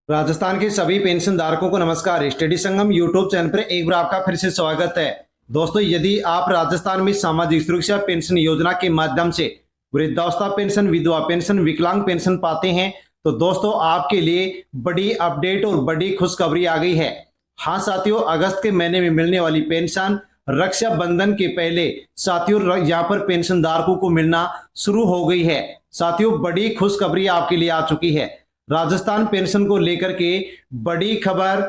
राजस्थान के सभी पेंशन धारकों को नमस्कार। स्टडी संगम यूट्यूब चैनल पर एक बार आपका फिर से स्वागत है। दोस्तों, यदि आप राजस्थान में सामाजिक सुरक्षा पेंशन योजना के माध्यम से वृद्धावस्था पेंशन, विधवा पेंशन, विकलांग पेंशन पाते हैं तो दोस्तों आपके लिए बड़ी अपडेट और बड़ी खुशखबरी आ गई है। हाँ साथियों, अगस्त के महीने में मिलने वाली पेंशन रक्षाबंधन के पहले साथियों यहाँ पर पेंशन धारकों को मिलना शुरू हो गई है। साथियों, बड़ी खुशखबरी आपके लिए आ चुकी है। राजस्थान पेंशन को लेकर के बड़ी खबर।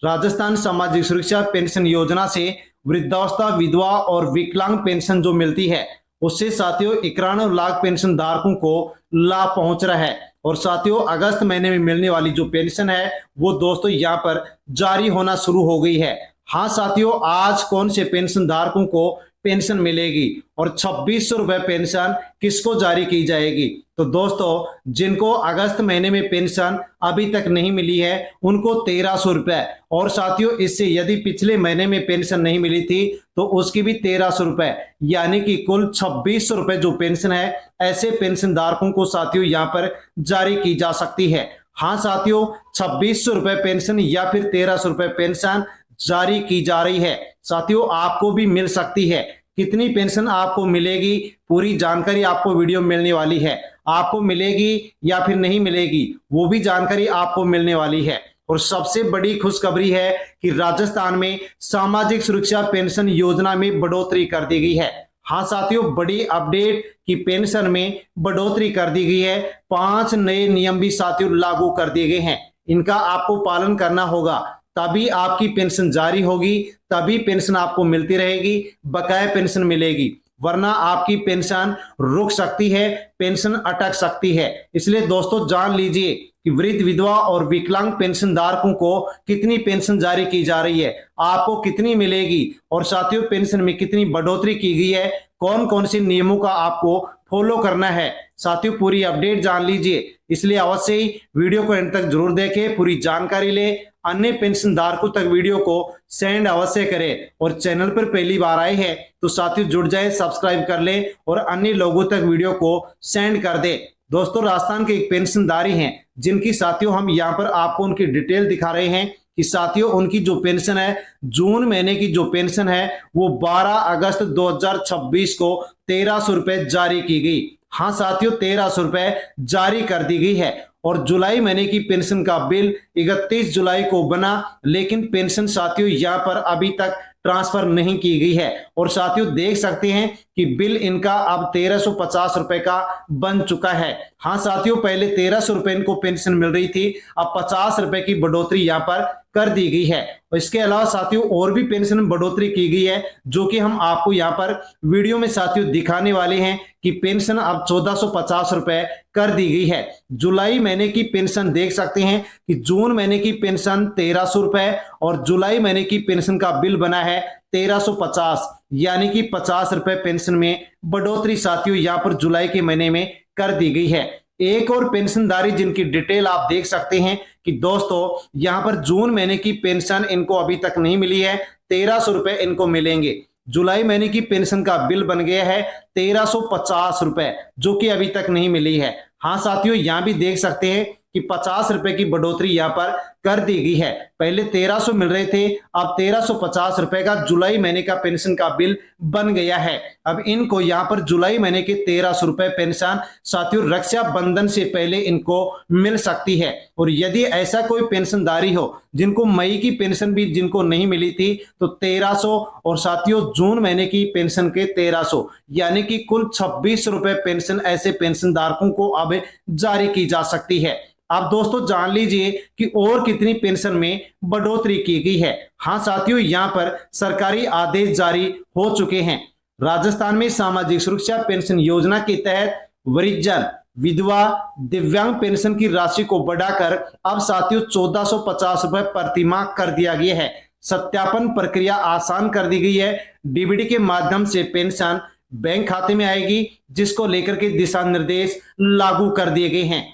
राजस्थान सामाजिक सुरक्षा पेंशन योजना से वृद्धावस्था, विधवा और विकलांग पेंशन जो मिलती है उससे साथियों 91 लाख पेंशन धारकों को लाभ पहुंच रहा है। और साथियों, अगस्त महीने में मिलने वाली जो पेंशन है वो दोस्तों यहाँ पर जारी होना शुरू हो गई है। हाँ साथियों, आज कौन से पेंशन धारकों को पेंशन मिलेगी और 2600 रुपए पेंशन किसको जारी की जाएगी? तो दोस्तों, जिनको अगस्त महीने में पेंशन अभी तक नहीं मिली है उनको 1300 रुपए, और साथियों इससे यदि पिछले महीने में पेंशन नहीं मिली थी तो उसकी भी 1300 रुपए, यानी कि कुल 2600 रुपए जो पेंशन है ऐसे पेंशन धारकों को साथियों यहाँ पर जारी की जा सकती है। हाँ साथियों, 2600 रुपए पेंशन या फिर 1300 रुपए पेंशन जारी की जा रही है। साथियों, आपको भी मिल सकती है। कितनी पेंशन आपको मिलेगी पूरी जानकारी आपको वीडियो में मिलने वाली है। आपको मिलेगी या फिर नहीं मिलेगी वो भी जानकारी आपको मिलने वाली है। और सबसे बड़ी खुशखबरी है कि राजस्थान में सामाजिक सुरक्षा पेंशन योजना में बढ़ोतरी कर दी गई है। हाँ साथियों, बड़ी अपडेट कि पेंशन में बढ़ोतरी कर दी गई है। 5 नए नियम भी साथियों लागू कर दिए गए हैं। इनका आपको पालन करना होगा, तभी आपकी पेंशन जारी होगी, तभी पेंशन आपको मिलती रहेगी, बकाया पेंशन मिलेगी, वरना आपकी पेंशन रुक सकती है, पेंशन अटक सकती है। इसलिए दोस्तों जान लीजिए कि वृद्ध, विधवा और विकलांग पेंशन धारकों को कितनी पेंशन जारी की जा रही है, आपको कितनी मिलेगी और साथियों पेंशन में कितनी बढ़ोतरी की गई है, कौन कौन से नियमों का आपको फॉलो करना है। साथियों पूरी अपडेट जान लीजिए, इसलिए अवश्य ही वीडियो को अंत तक जरूर देखें, पूरी जानकारी ले। अन्य पेंशन धारकों तक वीडियो को सेंड अवश्य करें और चैनल पर पहली बार आए हैं तो साथियों जुड़ जाए, सब्सक्राइब कर लें और अन्य लोगों तक वीडियो को सेंड कर दे। दोस्तों, राजस्थान के एक पेंशनधारी हैं जिनकी साथियों हम यहाँ पर आपको उनकी डिटेल दिखा रहे हैं कि साथियों उनकी जो पेंशन है, जून महीने की जो पेंशन है वो 12 अगस्त 2026 को 1300 रुपए जारी की गई। हाँ साथियों, 1300 रुपए जारी कर दी गई है। और जुलाई महीने की पेंशन का बिल 31 जुलाई को बना, लेकिन पेंशन साथियों यहाँ पर अभी तक ट्रांसफर नहीं की गई है। और साथियों देख सकते हैं कि बिल इनका अब 1350 रुपए का बन चुका है। हाँ साथियों, पहले 1300 रुपए इनको पेंशन मिल रही थी, अब 50 रुपए की बढ़ोतरी यहाँ पर कर दी गई है। और इसके अलावा साथियों और भी पेंशन में बढ़ोतरी की गई है जो कि हम आपको यहाँ पर वीडियो में साथियों दिखाने वाले हैं कि पेंशन अब 1450 रुपए कर दी गई है। जुलाई महीने की पेंशन देख सकते हैं कि जून महीने की पेंशन 1300 रुपए और जुलाई महीने की पेंशन का बिल बना है 1350, यानी कि 50 रुपए पेंशन में बढ़ोतरी साथियों यहाँ पर जुलाई के महीने में कर दी गई है। एक और पेंशनधारी जिनकी डिटेल आप देख सकते हैं कि दोस्तों यहाँ पर जून महीने की पेंशन इनको अभी तक नहीं मिली है, 1300 रुपए इनको मिलेंगे। जुलाई महीने की पेंशन का बिल बन गया है 1350 रुपए, जो कि अभी तक नहीं मिली है। हाँ साथियों, यहाँ भी देख सकते हैं कि 50 रुपए की बढ़ोतरी यहाँ पर कर दी गई है। पहले 1300 मिल रहे थे, अब 1350 रुपए का जुलाई महीने का पेंशन का बिल बन गया है। अब इनको यहाँ पर जुलाई महीने के 1300 रुपए पेंशन साथियों रक्षाबंधन से पहले इनको मिल सकती है। और यदि ऐसा कोई पेंशनधारी हो जिनको मई की पेंशन भी जिनको नहीं मिली थी तो 1300, और साथियों जून महीने की पेंशन के 1300, यानी कि कुल 2600 रुपए पेंशन ऐसे पेंशन धारकों को अब जारी की जा सकती है। अब दोस्तों जान लीजिए कि और कितनी पेंशन में बढ़ोतरी की गई है। हाँ साथियों, यहाँ पर सरकारी आदेश जारी हो चुके हैं। राजस्थान में सामाजिक सुरक्षा पेंशन योजना के तहत वृद्धजन, विधवा, दिव्यांग पेंशन की राशि को बढ़ाकर अब साथियों 1450 रुपए प्रति माह कर दिया गया है। सत्यापन प्रक्रिया आसान कर दी गई है। डीबीडी के माध्यम से पेंशन बैंक खाते में आएगी, जिसको लेकर के दिशा निर्देश लागू कर दिए गए हैं।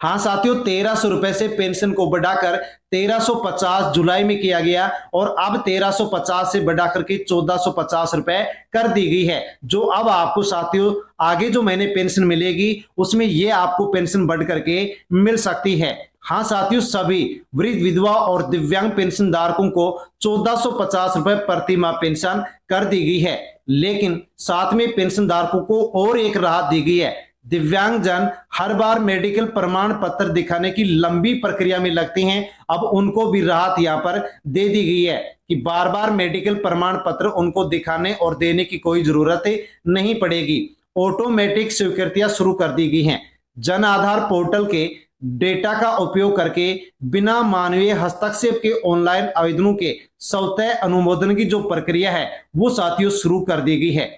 हाँ साथियों, 1300 रुपए से पेंशन को बढ़ाकर 1350 जुलाई में किया गया और अब 1350 से बढ़ाकर के 1450 रुपए कर दी गई है। जो अब आपको साथियों आगे जो महीने पेंशन मिलेगी उसमें ये आपको पेंशन बढ़ करके मिल सकती है। हाँ साथियों, सभी वृद्ध, विधवा और दिव्यांग पेंशन धारकों को 1450 रुपए प्रति माह पेंशन कर दी गई है। लेकिन साथ में पेंशन धारकों को और एक राहत दी गई है। दिव्यांग जन हर बार मेडिकल प्रमाण पत्र दिखाने की लंबी प्रक्रिया में लगते हैं, अब उनको भी राहत यहाँ पर दे दी गई है कि बार बार मेडिकल प्रमाण पत्र उनको दिखाने और देने की कोई जरूरत नहीं पड़ेगी। ऑटोमेटिक स्वीकृतियां शुरू कर दी गई हैं। जन आधार पोर्टल के डेटा का उपयोग करके बिना मानवीय हस्तक्षेप के ऑनलाइन आवेदनों के स्वतः अनुमोदन की जो प्रक्रिया है वो साथियों शुरू कर दी गई है।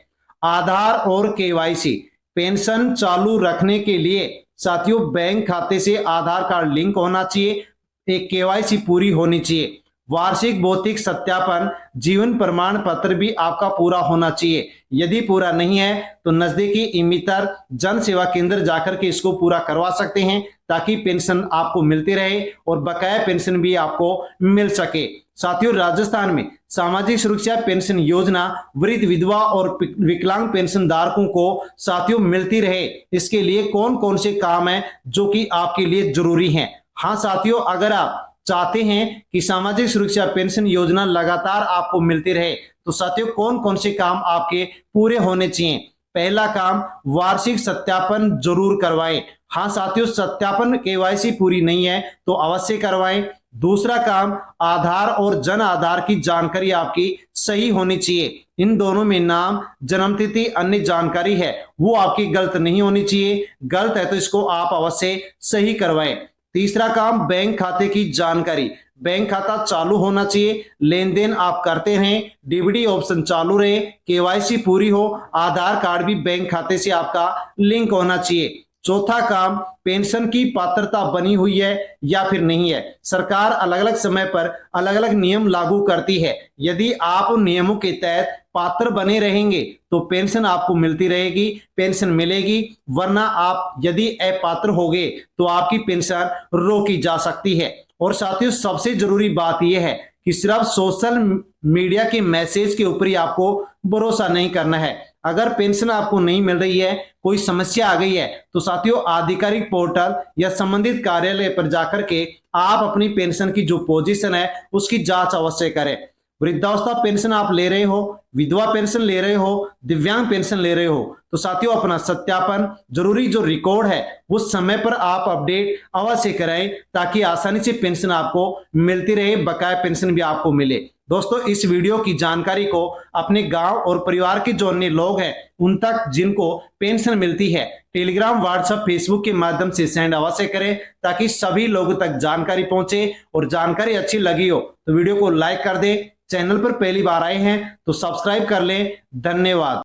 आधार और केवाईसी पेंशन चालू रखने के लिए साथियों बैंक खाते से आधार कार्ड लिंक होना चाहिए, एक केवाईसी पूरी होनी चाहिए, वार्षिक भौतिक सत्यापन जीवन प्रमाण पत्र भी आपका पूरा होना चाहिए। यदि पूरा नहीं है तो नजदीकी इमितर जन सेवा केंद्र जाकर के इसको पूरा करवा सकते हैं ताकि पेंशन आपको मिलती रहे और बकाया पेंशन भी आपको मिल सके। साथियों, राजस्थान में सामाजिक सुरक्षा पेंशन योजना वृद्ध, विधवा और विकलांग पेंशन धारकों को साथियों मिलती रहे, इसके लिए कौन कौन से काम है जो कि आपके लिए जरूरी हैं। हाँ साथियों, अगर आप चाहते हैं कि सामाजिक सुरक्षा पेंशन योजना लगातार आपको मिलती रहे तो साथियों कौन कौन से काम आपके पूरे होने चाहिए। पहला काम, वार्षिक सत्यापन जरूर करवाएं। हाँ साथियों, सत्यापन केवाईसी पूरी नहीं है तो अवश्य करवाएं। दूसरा काम, आधार और जन आधार की जानकारी आपकी सही होनी चाहिए। इन दोनों में नाम, जन्मतिथि, अन्य जानकारी है वो आपकी गलत नहीं होनी चाहिए। गलत है तो इसको आप अवश्य सही करवाएं। तीसरा काम, बैंक खाते की जानकारी। बैंक खाता चालू होना चाहिए, लेन देन आप करते रहें, डीबीडी ऑप्शन चालू रहे, केवाईसी पूरी हो, आधार कार्ड भी बैंक खाते से आपका लिंक होना चाहिए। चौथा काम, पेंशन की पात्रता बनी हुई है या फिर नहीं है। सरकार अलग अलग समय पर अलग अलग नियम लागू करती है। यदि आप उन नियमों के तहत पात्र बने रहेंगे तो पेंशन आपको मिलती रहेगी, पेंशन मिलेगी, वरना आप यदि अपात्र हो गए तो आपकी पेंशन रोकी जा सकती है। और साथियों, सबसे जरूरी बात यह है कि सिर्फ सोशल मीडिया के मैसेज के ऊपर ही आपको भरोसा नहीं करना है। अगर पेंशन आपको नहीं मिल रही है, कोई समस्या आ गई है तो साथियों आधिकारिक पोर्टल या संबंधित कार्यालय पर जाकर के आप अपनी पेंशन की जो पोजीशन है उसकी जांच अवश्य करें। वृद्धावस्था पेंशन आप ले रहे हो, विधवा पेंशन ले रहे हो, दिव्यांग पेंशन ले रहे हो तो साथियों अपना सत्यापन, जरूरी जो रिकॉर्ड है उस समय पर आप अपडेट अवश्य कराएं ताकि आसानी से पेंशन आपको मिलती रहे, बकाया पेंशन भी आपको मिले। दोस्तों, इस वीडियो की जानकारी को अपने गांव और परिवार के जो अन्य लोग हैं उन तक जिनको पेंशन मिलती है टेलीग्राम, व्हाट्सएप, फेसबुक के माध्यम से सेंड अवश्य करें ताकि सभी लोगों तक जानकारी पहुंचे। और जानकारी अच्छी लगी हो तो वीडियो को लाइक कर दें, चैनल पर पहली बार आए हैं तो सब्सक्राइब कर लें। धन्यवाद।